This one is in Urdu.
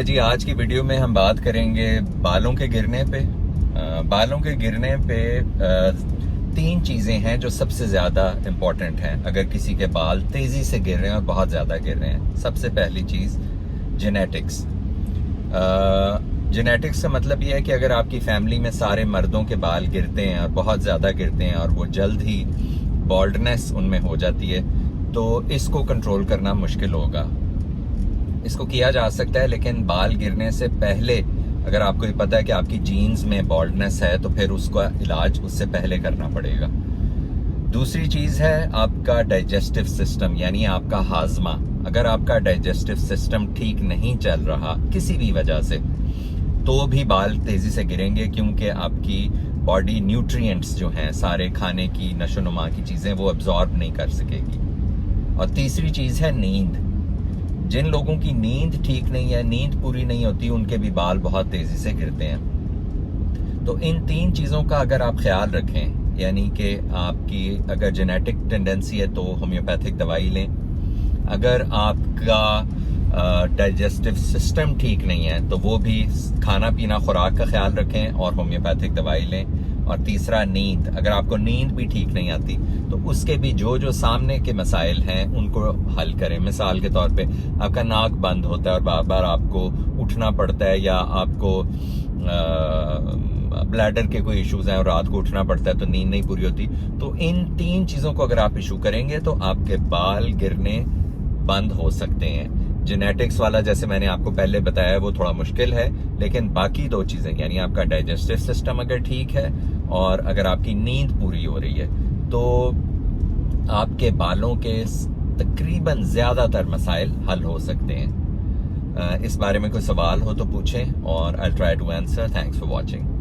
جی آج کی ویڈیو میں ہم بات کریں گے بالوں کے گرنے پہ۔ بالوں کے گرنے پہ تین چیزیں ہیں جو سب سے زیادہ امپورٹنٹ ہیں اگر کسی کے بال تیزی سے گر رہے ہیں اور بہت زیادہ گر رہے ہیں۔ سب سے پہلی چیز جینیٹکس۔ جینیٹکس کا مطلب یہ ہے کہ اگر آپ کی فیملی میں سارے مردوں کے بال گرتے ہیں اور بہت زیادہ گرتے ہیں اور وہ جلد ہی بالڈنس ان میں ہو جاتی ہے تو اس کو کنٹرول کرنا مشکل ہوگا۔ اس کو کیا جا سکتا ہے لیکن بال گرنے سے پہلے اگر آپ کو یہ پتا ہے کہ آپ کی جینز میں بالڈنس ہے تو پھر اس کا علاج اس سے پہلے کرنا پڑے گا۔ دوسری چیز ہے آپ کا ڈائجسٹو سسٹم، یعنی آپ کا ہاضمہ۔ اگر آپ کا ڈائجسٹو سسٹم ٹھیک نہیں چل رہا کسی بھی وجہ سے تو بھی بال تیزی سے گریں گے، کیونکہ آپ کی باڈی نیوٹرینٹس جو ہیں سارے کھانے کی نشو و نما کی چیزیں وہ ابزارب نہیں کر سکے گی۔ اور تیسری چیز ہے نیند۔ جن لوگوں کی نیند ٹھیک نہیں ہے، نیند پوری نہیں ہوتی، ان کے بھی بال بہت تیزی سے گرتے ہیں۔ تو ان تین چیزوں کا اگر آپ خیال رکھیں، یعنی کہ آپ کی اگر جینیٹک ٹینڈنسی ہے تو ہومیوپیتھک دوائی لیں، اگر آپ کا ڈائجسٹو سسٹم ٹھیک نہیں ہے تو وہ بھی کھانا پینا خوراک کا خیال رکھیں اور ہومیوپیتھک دوائی لیں۔ اور تیسرا نیند، اگر آپ کو نیند بھی ٹھیک نہیں آتی تو اس کے بھی جو سامنے کے مسائل ہیں ان کو حل کریں۔ مثال کے طور پہ آپ کا ناک بند ہوتا ہے اور بار بار آپ کو اٹھنا پڑتا ہے، یا آپ کو بلیڈر کے کوئی ایشوز ہیں اور رات کو اٹھنا پڑتا ہے تو نیند نہیں پوری ہوتی، تو ان تین چیزوں کو اگر آپ ایشو کریں گے تو آپ کے بال گرنے بند ہو سکتے ہیں۔ جینیٹکس والا جیسے میں نے آپ کو پہلے بتایا وہ تھوڑا مشکل ہے، لیکن باقی دو چیزیں یعنی آپ کا ڈائجسٹو سسٹم اگر ٹھیک ہے اور اگر آپ کی نیند پوری ہو رہی ہے تو آپ کے بالوں کے تقریباً زیادہ تر مسائل حل ہو سکتے ہیں۔ اس بارے میں کوئی سوال ہو تو پوچھیں اور I'll try to answer. Thanks for watching.